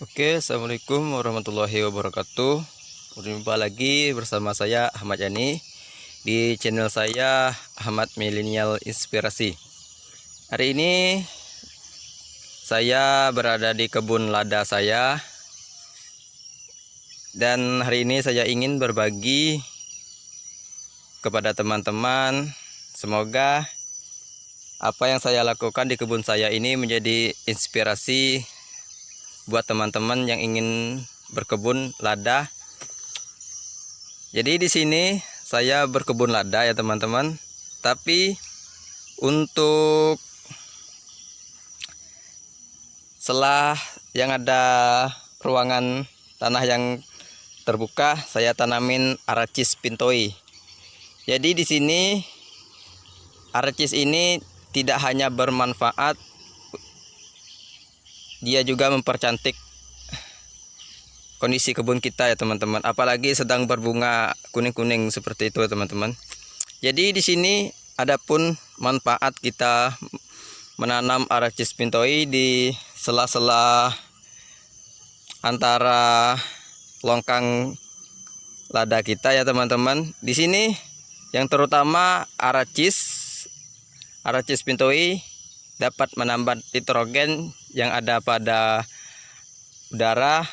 Oke, assalamualaikum warahmatullahi wabarakatuh. Berjumpa lagi bersama saya Ahmad Yani di channel saya Ahmad Milenial Inspirasi. Hari ini saya berada di kebun lada saya, dan hari ini saya ingin berbagi kepada teman-teman. Semoga apa yang saya lakukan di kebun saya ini menjadi inspirasi buat teman-teman yang ingin berkebun lada. Jadi di sini saya berkebun lada ya teman-teman. Tapi untuk selah yang ada ruangan tanah yang terbuka, saya tanamin Aracis pintoi. Jadi di sini Aracis ini tidak hanya bermanfaat, dia juga mempercantik kondisi kebun kita ya teman-teman. Apalagi sedang berbunga kuning-kuning seperti itu teman-teman. Jadi di sini adapun manfaat kita menanam Aracis pintoi di sela-sela antara longkang lada kita ya teman-teman. Di sini yang terutama Aracis pintoi dapat menambah nitrogen yang ada pada udara,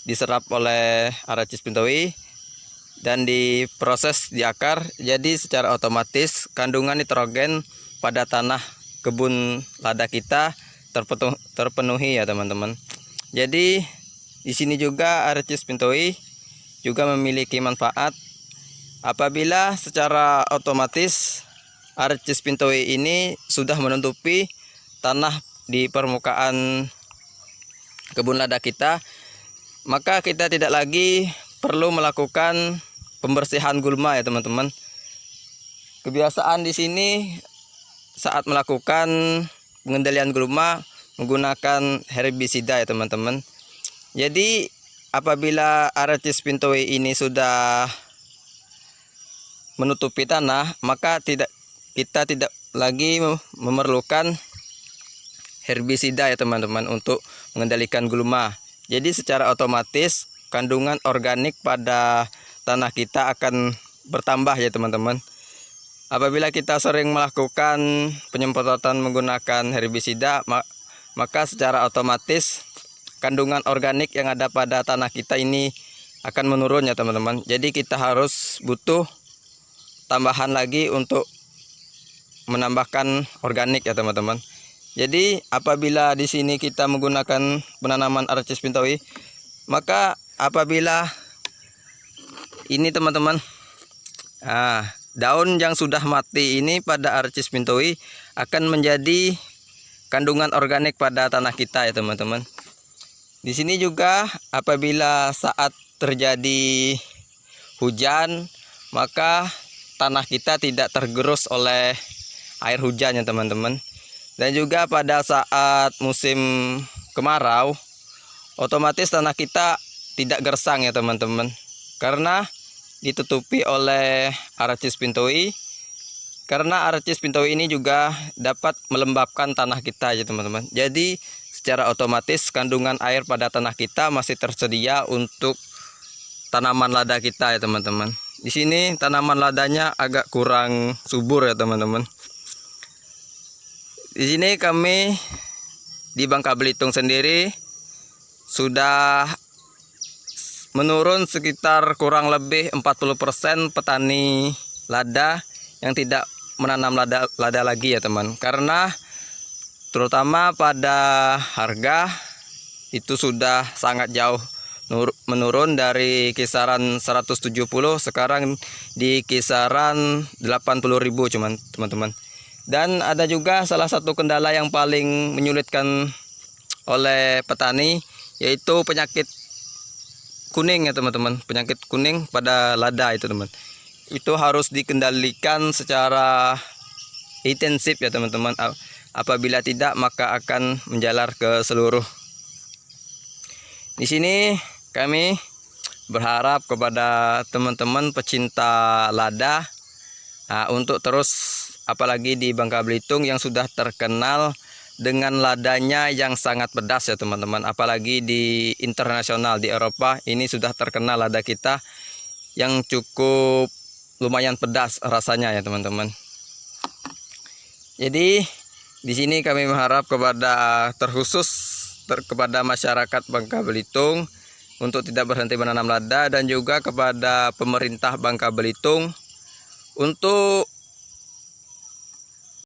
diserap oleh Aracis pintoi dan diproses di akar. Jadi secara otomatis kandungan nitrogen pada tanah kebun lada kita terpenuhi ya teman-teman. Jadi di sini juga Aracis pintoi juga memiliki manfaat apabila secara otomatis Aracis pintoi ini sudah menutupi tanah di permukaan kebun lada kita, maka kita tidak lagi perlu melakukan pembersihan gulma ya teman-teman. Kebiasaan di sini saat melakukan pengendalian gulma menggunakan herbisida ya teman-teman. Jadi apabila Aracis pintoi ini sudah menutupi tanah, maka kita tidak lagi memerlukan herbisida ya teman-teman untuk mengendalikan gulma. Jadi secara otomatis kandungan organik pada tanah kita akan bertambah ya teman-teman. Apabila kita sering melakukan penyemprotan menggunakan herbisida, maka secara otomatis kandungan organik yang ada pada tanah kita ini akan menurun ya teman-teman. Jadi kita harus butuh tambahan lagi untuk menambahkan organik ya teman-teman. Jadi apabila di sini kita menggunakan penanaman Aracis pintoi, maka apabila ini teman-teman, daun yang sudah mati ini pada Aracis pintoi akan menjadi kandungan organik pada tanah kita ya teman-teman. Di sini juga apabila saat terjadi hujan, maka tanah kita tidak tergerus oleh air hujan ya teman-teman. Dan juga pada saat musim kemarau, otomatis tanah kita tidak gersang ya teman-teman, karena ditutupi oleh Aracis pintoi. Karena Aracis pintoi ini juga dapat melembabkan tanah kita ya teman-teman. Jadi secara otomatis kandungan air pada tanah kita masih tersedia untuk tanaman lada kita ya teman-teman. Di sini tanaman ladanya agak kurang subur ya teman-teman. Di sini kami di Bangka Belitung sendiri sudah menurun sekitar kurang lebih 40% petani lada yang tidak menanam lada lagi ya teman. Karena terutama pada harga itu sudah sangat jauh menurun dari kisaran 170, sekarang di kisaran 80.000 cuman teman-teman. Dan ada juga salah satu kendala yang paling menyulitkan oleh petani, yaitu penyakit kuning ya teman-teman. Penyakit kuning pada lada itu teman. Itu harus dikendalikan secara intensif ya teman-teman. Apabila tidak, maka akan menjalar ke seluruh. Di sini kami berharap kepada teman-teman pecinta lada untuk terus, apalagi di Bangka Belitung yang sudah terkenal dengan ladanya yang sangat pedas ya teman-teman. Apalagi di internasional, di Eropa ini sudah terkenal lada kita yang cukup lumayan pedas rasanya ya teman-teman. Jadi di sini kami mengharap kepada kepada masyarakat Bangka Belitung untuk tidak berhenti menanam lada, dan juga kepada pemerintah Bangka Belitung untuk